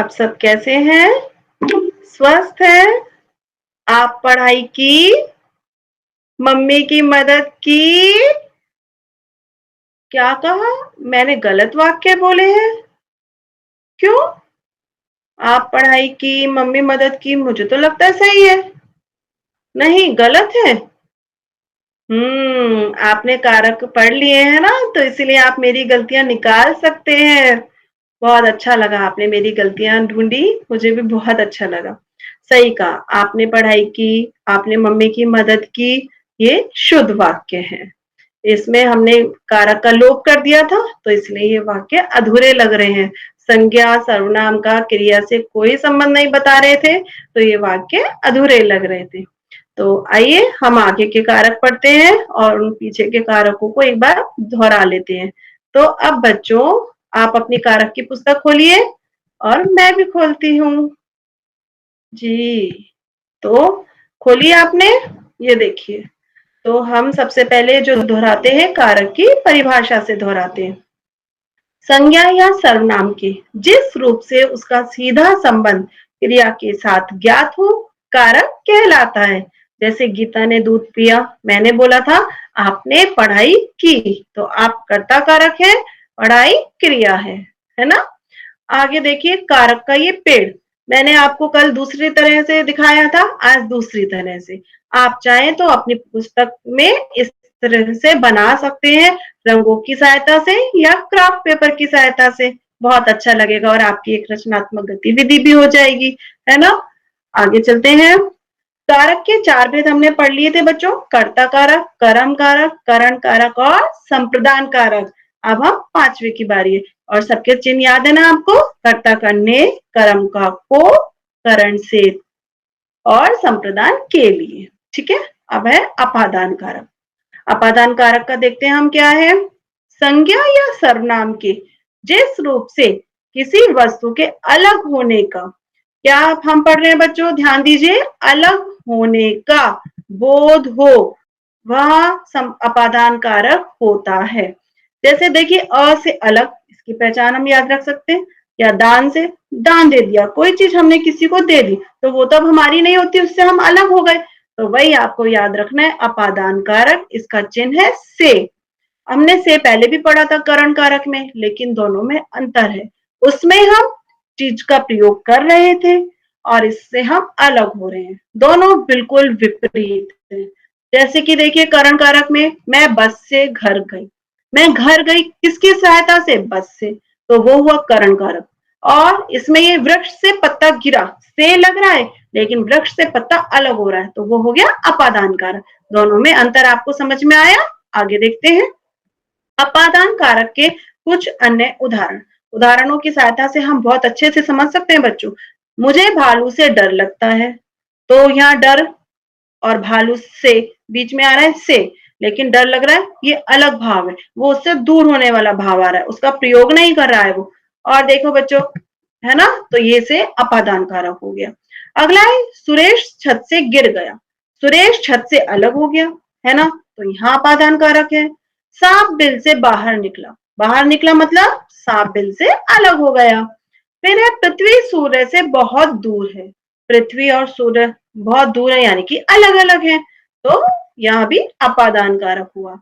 आप सब कैसे हैं? स्वस्थ हैं? आप पढ़ाई की? मम्मी की मदद की? क्या कहा? मैंने गलत वाक्य बोले हैं? क्यों? आप पढ़ाई की, मम्मी मदद की, मुझे तो लगता है सही है। नहीं, गलत है? आपने कारक पढ़ लिए हैं ना, तो इसीलिए आप मेरी गलतियाँ निकाल सकते हैं। बहुत अच्छा लगा आपने मेरी गलतियाँ ढूँढी, मुझे भी बहुत अच्छा लगा। सही कहा, आपने पढ़ाई की, आपने मम्मी की मदद की, ये शुद्ध वाक्य है। इसमें हमने कारक का लोप कर दिया था, तो इसलिए ये वाक्य अधूरे लग रहे हैं। संज्ञा, सर्वनाम का क्रिया से कोई संबंध नहीं बता रहे थे, तो ये वाक्य अधूरे लग रहे थे। तो आइए हम आगे के कारक पढ़ते हैं और उन पीछे के कारकों को एक बार दोहरा लेते हैं। तो अब बच्चों आप अपनी कारक की पुस्तक खोलिए और मैं भी खोलती हूँ। जी, तो खोलिए आपने, ये देखिए। तो हम सबसे पहले जो दोहराते हैं कारक की परिभाषा से दोहराते हैं। संज्ञा या सर्वनाम के जिस रूप से उसका सीधा संबंध क्रिया के साथ ज्ञात हो, कारक कहलाता है। जैसे गीता ने दूध पिया, मैंने बोला था आपने पढ़ाई की, तो आप कर्ता कारक है, पढ़ाई क्रिया है ना? आगे देखिए कारक का ये पेड़, मैंने आपको कल दूसरी तरह से दिखाया था, आज दूसरी तरह से। आप चाहें तो अपनी पुस्तक में इस तरह से बना सकते हैं, रंगों की सहायता से या क्राफ्ट पेपर की सहायता से। बहुत अच्छा लगेगा और आपकी एक रचनात्मक गतिविधि भी हो जाएगी, है ना? आगे चलते हैं। कारक के चार भेद हमने पढ़ लिए थे बच्चों, कर्ता कारक, कर्म कारक, करण कारक और संप्रदान कारक। अब हम पांचवे की बारी है और सबके चिन्ह याद है ना आपको? कर्ता करने, कर्म का को, करण से और संप्रदान के लिए। ठीक है, अब है अपादान कारक। अपादान कारक का देखते हैं हम क्या है। संज्ञा या सर्वनाम के जिस रूप से किसी वस्तु के अलग होने का, क्या हम पढ़ रहे हैं बच्चों, ध्यान दीजिए, अलग होने का बोध हो, वह अपादान कारक होता है। जैसे देखिए अ से अलग, इसकी पहचान हम याद रख सकते हैं। या दान से, दान दे दिया, कोई चीज हमने किसी को दे दी, तो वो तब हमारी नहीं होती, उससे हम अलग हो गए, तो वही आपको याद रखना है अपादान कारक। इसका चिन्ह है से। हमने से पहले भी पढ़ा था करण कारक में, लेकिन दोनों में अंतर है। उसमें हम चीज का प्रयोग कर रहे थे और इससे हम अलग हो रहे हैं, दोनों बिल्कुल विपरीत है। जैसे कि देखिए करण कारक में मैं बस से घर गई, मैं घर गई किसकी सहायता से, बस से, तो वो हुआ करण कारक। और इसमें ये वृक्ष से पत्ता गिरा, से लग रहा है लेकिन वृक्ष से पत्ता अलग हो रहा है, तो वो हो गया अपादान कारक। दोनों में अंतर आपको समझ में आया? आगे देखते हैं अपादान कारक के कुछ अन्य उदाहरण। उदाहरणों की सहायता से हम बहुत अच्छे से समझ सकते हैं बच्चों। मुझे भालू से डर लगता है, तो यहाँ डर और भालू से बीच में आ रहा है से, लेकिन डर लग रहा है ये अलग भाव है, वो उससे दूर होने वाला भाव आ रहा है, उसका प्रयोग नहीं कर रहा है वो। और देखो बच्चों, है ना, तो ये से अपादान कारक हो गया। अगला है सुरेश छत से गिर गया, सुरेश छत से अलग हो गया, है ना, तो यहाँ अपादान कारक है। सांप बिल से बाहर निकला, बाहर निकला मतलब सांप बिल से अलग हो गया। फिर है पृथ्वी सूर्य से बहुत दूर है, पृथ्वी और सूर्य बहुत दूर है यानी कि अलग अलग है, तो यहाँ भी अपादान कारक हुआ।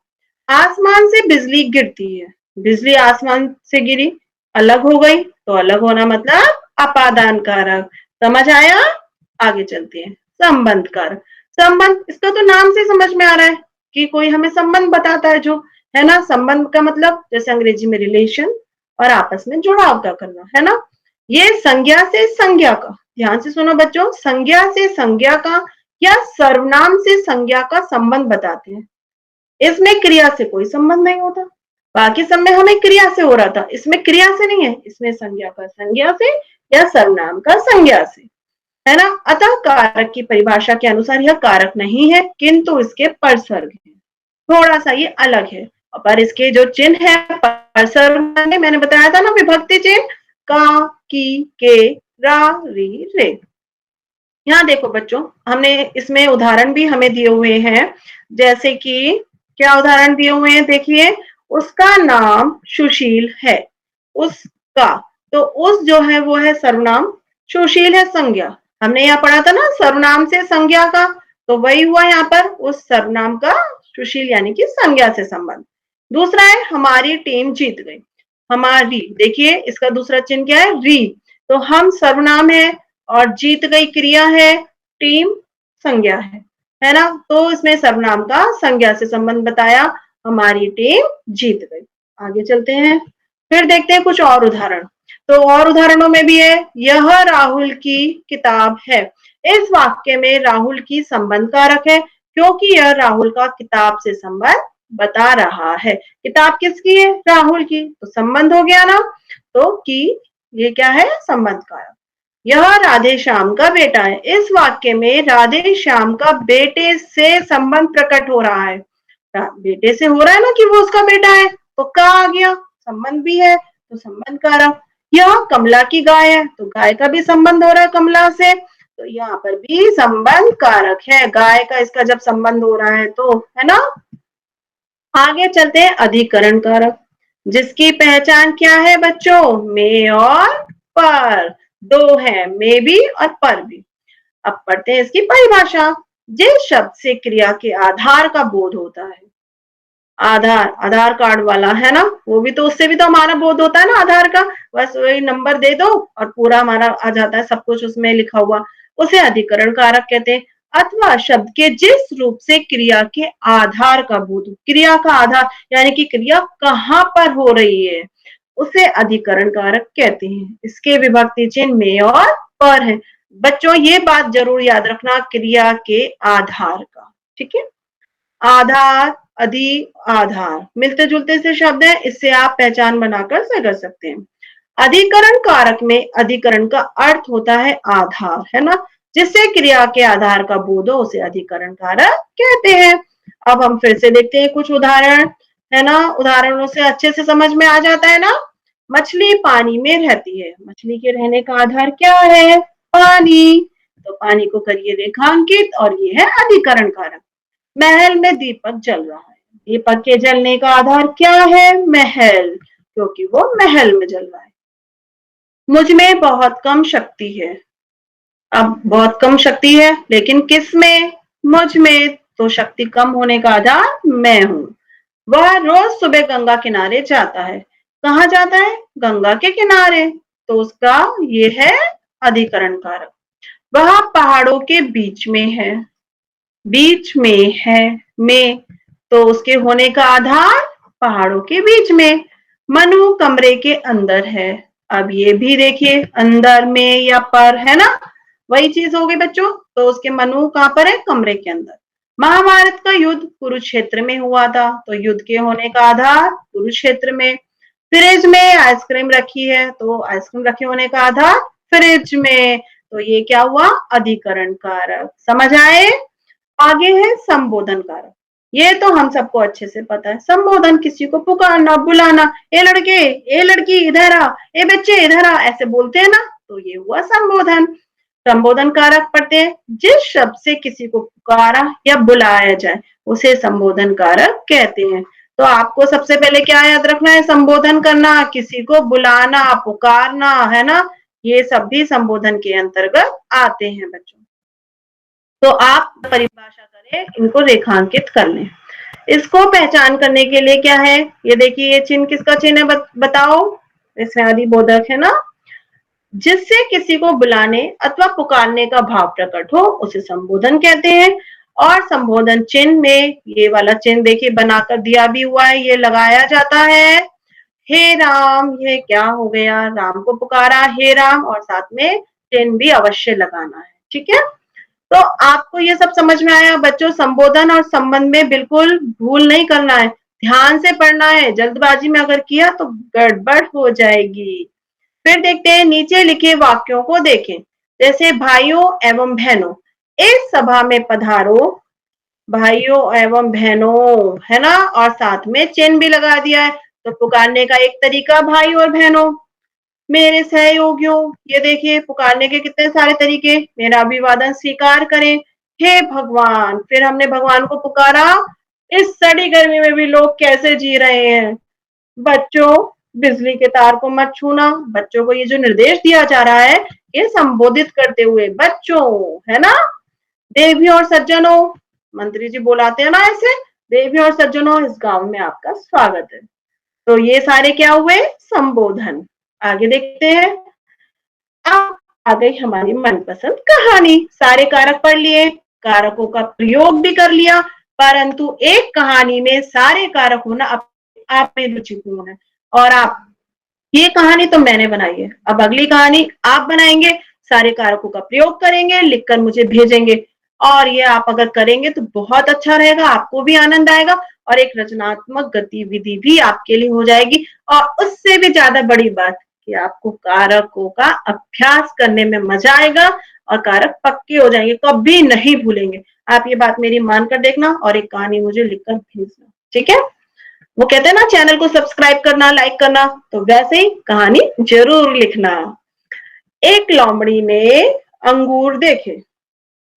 आसमान से बिजली गिरती है, बिजली आसमान से गिरी, अलग हो गई, तो अलग होना मतलब अपादान कारक। समझ आया? आगे चलते हैं संबंध कारक। संबंध, इसका तो नाम से समझ में आ रहा है कि कोई हमें संबंध बताता है, जो है ना, संबंध का मतलब जैसे अंग्रेजी में रिलेशन और आपस में जुड़ाव का करना, है ना। ये संज्ञा से संज्ञा का, ध्यान से सुनो बच्चों, संज्ञा से संज्ञा का या सर्वनाम से संज्ञा का संबंध बताते हैं। इसमें क्रिया से कोई संबंध नहीं होता, बाकी सब में हमें क्रिया से हो रहा था, इसमें क्रिया से नहीं है, इसमें संज्ञा का संज्ञा से या सर्वनाम का संज्ञा से, है ना। अतः कारक की परिभाषा के अनुसार यह कारक नहीं है, किंतु इसके परसर्ग है, थोड़ा सा ये अलग है। पर इसके जो चिन्ह है परसर्ग में, मैंने बताया था ना, विभक्ति चिन्ह का, की, के, रा, री, रे। यहाँ देखो बच्चों, हमने इसमें उदाहरण भी हमें दिए हुए हैं, जैसे कि क्या उदाहरण दिए हुए हैं, देखिए, उसका नाम सुशील है, उसका, तो उस जो है वो है सर्वनाम, सुशील है संज्ञा। हमने यहाँ पढ़ा था ना सर्वनाम से संज्ञा का, तो वही हुआ यहाँ पर उस सर्वनाम का सुशील यानी कि संज्ञा से संबंध। दूसरा है हमारी टीम जीत गई। हमारी, देखिए इसका दूसरा चिन्ह क्या है, री। तो हम सर्वनाम है और जीत गई क्रिया है, टीम संज्ञा है ना। तो इसमें सर्वनाम का संज्ञा से संबंध बताया, हमारी टीम जीत गई। आगे चलते हैं, फिर देखते हैं कुछ और उदाहरण। तो और उदाहरणों में भी है, यह राहुल की किताब है। इस वाक्य में राहुल की संबंध कारक है क्योंकि यह राहुल का किताब से संबंध बता रहा है। किताब किसकी है, राहुल की, तो संबंध हो गया ना। तो की ये क्या है, संबंध कारक। यह राधे श्याम का बेटा है। इस वाक्य में राधे श्याम का बेटे से संबंध प्रकट हो रहा है। बेटे से हो रहा है ना कि वो उसका बेटा है, तो का आ गया, संबंध भी है तो संबंध कारक। यह कमला की गाय है, तो गाय का भी संबंध हो रहा है कमला से, तो यहाँ पर भी संबंध कारक है। गाय का इसका जब संबंध हो रहा है तो, है ना। आगे चलते हैं अधिकरण कारक, जिसकी पहचान क्या है बच्चों, में और पर। दो है, में भी और पर भी। अब पढ़ते हैं इसकी परिभाषा। जिस शब्द से क्रिया के आधार का बोध होता है, आधार, आधार कार्ड वाला है ना, वो भी तो, उससे भी तो हमारा बोध होता है ना आधार का। बस वही नंबर दे दो और पूरा हमारा आ जाता है, सब कुछ उसमें लिखा हुआ, उसे अधिकरण कारक कहते हैं। अथवा शब्द के जिस रूप से क्रिया के आधार का बोध, क्रिया का आधार यानी कि क्रिया कहाँ पर हो रही है, उसे अधिकरण कारक कहते हैं। इसके विभक्ति चिन्ह में और पर है। बच्चों ये बात जरूर याद रखना, क्रिया के आधार का, ठीक है। आधार, अधि, आधार मिलते जुलते से शब्द है, इससे आप पहचान बनाकर कर सकते हैं। अधिकरण कारक में अधिकरण का अर्थ होता है आधार, है ना, जिससे क्रिया के आधार का बोध हो उसे अधिकरण कारक कहते हैं। अब हम फिर से देखते हैं कुछ उदाहरण, है ना, उदाहरणों से अच्छे से समझ में आ जाता है ना। मछली पानी में रहती है। मछली के रहने का आधार क्या है, पानी, तो पानी को करिए रेखांकित और ये है अधिकरण कारक। महल में दीपक जल रहा है। दीपक के जलने का आधार क्या है, महल, क्योंकि वो महल में जल रहा है। मुझ में बहुत कम शक्ति है। अब बहुत कम शक्ति है लेकिन किस में, मुझ में, तो शक्ति कम होने का आधार मैं हूं। वह रोज सुबह गंगा किनारे जाता है। कहाँ जाता है, गंगा के किनारे, तो उसका ये है अधिकरण कारक। वह पहाड़ों के बीच में है, बीच में है, में, तो उसके होने का आधार पहाड़ों के बीच में। मनु कमरे के अंदर है। अब ये भी देखिए अंदर में या पर, है ना, वही चीज हो गई बच्चों। तो उसके मनु कहाँ पर है, कमरे के अंदर। महाभारत का युद्ध कुरुक्षेत्र में हुआ था, तो युद्ध के होने का आधार कुरुक्षेत्र में। फ्रिज में आइसक्रीम रखी है, तो आइसक्रीम रखे होने का आधार फ्रिज में। तो ये क्या हुआ, अधिकरण कारक। समझ आए। आगे है संबोधन कारक। ये तो हम सबको अच्छे से पता है, संबोधन किसी को पुकारना, बुलाना, ए लड़के, ए लड़की इधर आ, ए बच्चे इधर आ, ऐसे बोलते हैं ना, तो ये हुआ संबोधन। संबोधन कारक पढ़ते हैं, जिस शब्द से किसी को पुकारा या बुलाया जाए उसे संबोधन कारक कहते हैं। तो आपको सबसे पहले क्या याद रखना है, संबोधन करना, किसी को बुलाना, पुकारना, है ना, ये सब भी संबोधन के अंतर्गत आते हैं बच्चों। तो आप परिभाषा करें, इनको रेखांकित कर लें। इसको पहचान करने के लिए क्या है, ये देखिए ये चिन्ह किसका चिन्ह है, बताओ, इसमें अधिबोधक है ना। जिससे किसी को बुलाने अथवा पुकारने का भाव प्रकट हो उसे संबोधन कहते हैं। और संबोधन चिन्ह में ये वाला चिन्ह देखिए बनाकर दिया भी हुआ है, ये लगाया जाता है। हे राम, ये क्या हो गया, राम को पुकारा हे राम, और साथ में चिन्ह भी अवश्य लगाना है, ठीक है। तो आपको ये सब समझ में आया बच्चों। संबोधन और संबंध में बिल्कुल भूल नहीं करना है, ध्यान से पढ़ना है, जल्दबाजी में अगर किया तो गड़बड़ हो जाएगी। फिर देखते हैं नीचे लिखे वाक्यों को देखें, जैसे भाइयों एवं बहनों, इस सभा में पधारो। भाइयों एवं बहनों, है ना, और साथ में चिन्ह भी लगा दिया है। तो पुकारने का एक तरीका भाई और बहनों। मेरे सहयोगियों, ये देखिए पुकारने के कितने सारे तरीके। मेरा अभिवादन स्वीकार करें, हे भगवान, फिर हमने भगवान को पुकारा। इस सड़ी गर्मी में भी लोग कैसे जी रहे हैं बच्चों, बिजली के तार को मत छूना। बच्चों को ये जो निर्देश दिया जा रहा है, ये संबोधित करते हुए बच्चों, है ना? देवी और सज्जनों, मंत्री जी बुलाते हैं ना ऐसे, देवी और सज्जनों, इस गांव में आपका स्वागत है। तो ये सारे क्या हुए? संबोधन। आगे देखते हैं। अब आ गई हमारी मनपसंद कहानी। सारे कारक पढ़ लिए, कारकों का प्रयोग भी कर लिया, परंतु एक कहानी में सारे कारक होना आप में रुचिपूर्ण है। और आप, ये कहानी तो मैंने बनाई है, अब अगली कहानी आप बनाएंगे, सारे कारकों का प्रयोग करेंगे, लिखकर मुझे भेजेंगे। और ये आप अगर करेंगे तो बहुत अच्छा रहेगा, आपको भी आनंद आएगा और एक रचनात्मक गतिविधि भी आपके लिए हो जाएगी। और उससे भी ज्यादा बड़ी बात कि आपको कारकों का अभ्यास करने में मजा आएगा और कारक पक्के हो जाएंगे, कभी नहीं भूलेंगे। आप ये बात मेरी मानकर देखना और एक कहानी मुझे लिखकर भेजना, ठीक है? वो कहते हैं ना, चैनल को सब्सक्राइब करना, लाइक करना, तो वैसे ही कहानी जरूर लिखना। एक लोमड़ी ने अंगूर देखे।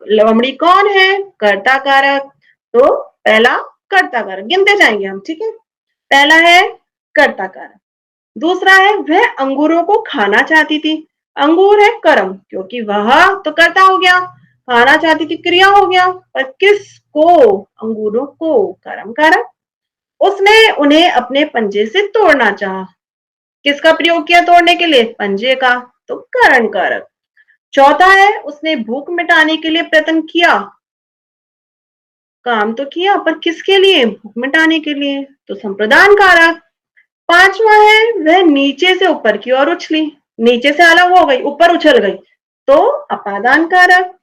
लोमड़ी कौन है? कर्ता कारक। तो पहला कर्ता कारक गिनते जाएंगे हम, ठीक है? पहला है कर्ता कारक, दूसरा है वह अंगूरों को खाना चाहती थी। अंगूर है कर्म, क्योंकि वह तो कर्ता हो गया, खाना चाहती थी क्रिया हो गया, पर किसको? अंगूरों को, कर्म कारक। उसने उन्हें अपने पंजे से तोड़ना चाहा। किसका प्रयोग किया तोड़ने के लिए? पंजे का, तो करण कारक। चौथा है उसने भूख मिटाने के लिए प्रयत्न किया। काम तो किया, पर किसके लिए? भूख मिटाने के लिए, तो संप्रदान कारक। पांचवा है वह नीचे से ऊपर की ओर उछली, नीचे से अलग हो गई, ऊपर उछल गई, तो अपादान कारक।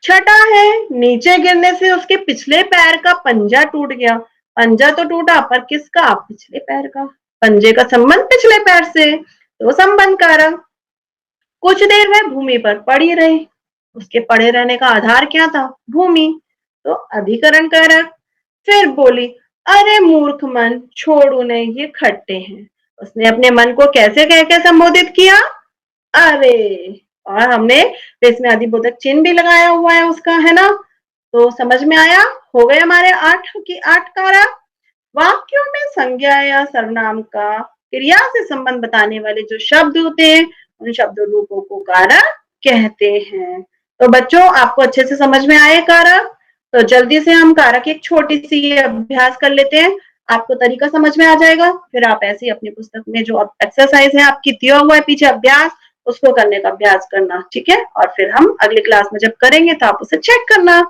छठा है नीचे गिरने से उसके पिछले पैर का पंजा टूट गया। पंजा तो टूटा, पर किसका? पिछले पैर का। पंजे का संबंध पिछले पैर से, तो संबंध कारक। कुछ देर वह भूमि पर पड़ी रही। उसके पड़े रहने का आधार क्या था? भूमि, तो अधिकरण कारक। फिर बोली, अरे मूर्ख मन, छोड़ उन्हें, ये खट्टे हैं। उसने अपने मन को कैसे कह के संबोधित किया? अरे, और हमने इसमें अधिबोधक चिन्ह भी लगाया हुआ है उसका, है ना? तो समझ में आया? हो गए हमारे 8 की 8 कारक। वाक्यों में संज्ञा या सर्वनाम का क्रिया से संबंध बताने वाले जो शब्द होते हैं, उन शब्द रूपों को कारक कहते हैं। तो बच्चों, आपको अच्छे से समझ में आए कारक? तो जल्दी से हम कारक एक छोटी सी अभ्यास कर लेते हैं, आपको तरीका समझ में आ जाएगा। फिर आप ऐसे ही अपनी पुस्तक में जो एक्सरसाइज है आपकी दिया हुआ है पीछे अभ्यास, उसको करने का अभ्यास करना, ठीक है? और फिर हम अगली क्लास में जब करेंगे तो आप उसे चेक करना।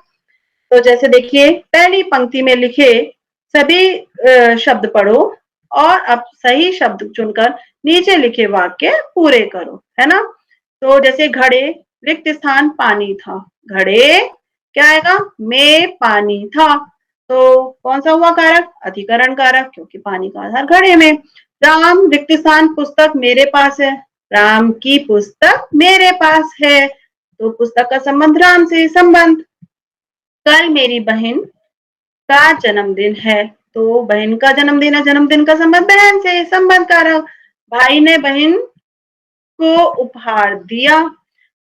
तो जैसे देखिए, पहली पंक्ति में लिखे सभी शब्द पढ़ो और अब सही शब्द चुनकर नीचे लिखे वाक्य पूरे करो, है ना? तो जैसे घड़े, रिक्त स्थान पानी था। घड़े क्या आएगा? में पानी था, तो कौन सा हुआ कारक? अधिकरण कारक, क्योंकि पानी का आधार घड़े में। राम, रिक्त स्थान पुस्तक मेरे पास है। राम की पुस्तक मेरे पास है, तो पुस्तक का संबंध राम से, संबंध। कल मेरी बहन का जन्मदिन है, तो बहन का जन्मदिन है, जन्मदिन का संबंध बहन से, संबंध कारक। भाई ने बहन को उपहार दिया,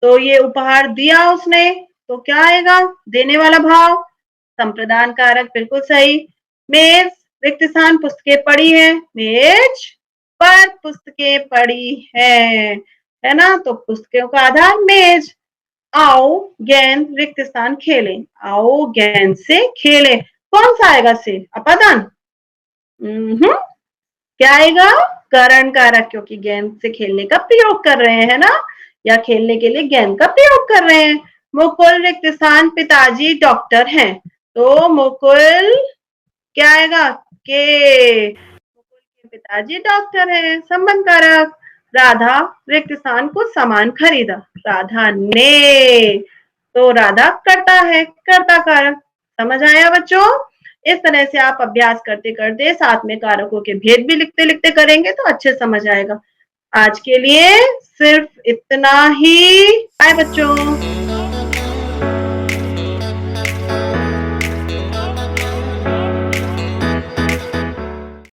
तो ये उपहार दिया उसने, तो क्या आएगा? देने वाला भाव, संप्रदान कारक, बिल्कुल सही। मेज, रिक्त स्थान पुस्तकें पड़ी है। मेज पर पुस्तकें पड़ी है ना? तो पुस्तकों का आधार मेज। आओ गेंद, रिक्त स्थान खेलें। आओ गेंद से खेलें, कौन सा आएगा? से, अपादान। क्या आएगा? करण कारक, क्योंकि गेंद से खेलने का प्रयोग कर रहे हैं ना, या खेलने के लिए गेंद का प्रयोग कर रहे हैं। मुकुल, रिक्त स्थान पिताजी डॉक्टर हैं, तो मुकुल क्या आएगा? के, मुकुल के पिताजी डॉक्टर हैं, संबंध कारक। राधा, रिक्त स्थान को सामान खरीदा। राधा ने, तो राधा करता है, कर्ता कारक। समझ आया बच्चों? इस तरह से आप अभ्यास करते करते साथ में कारकों के भेद भी लिखते लिखते करेंगे तो अच्छे समझ आएगा। आज के लिए सिर्फ इतना ही। बाय बच्चों।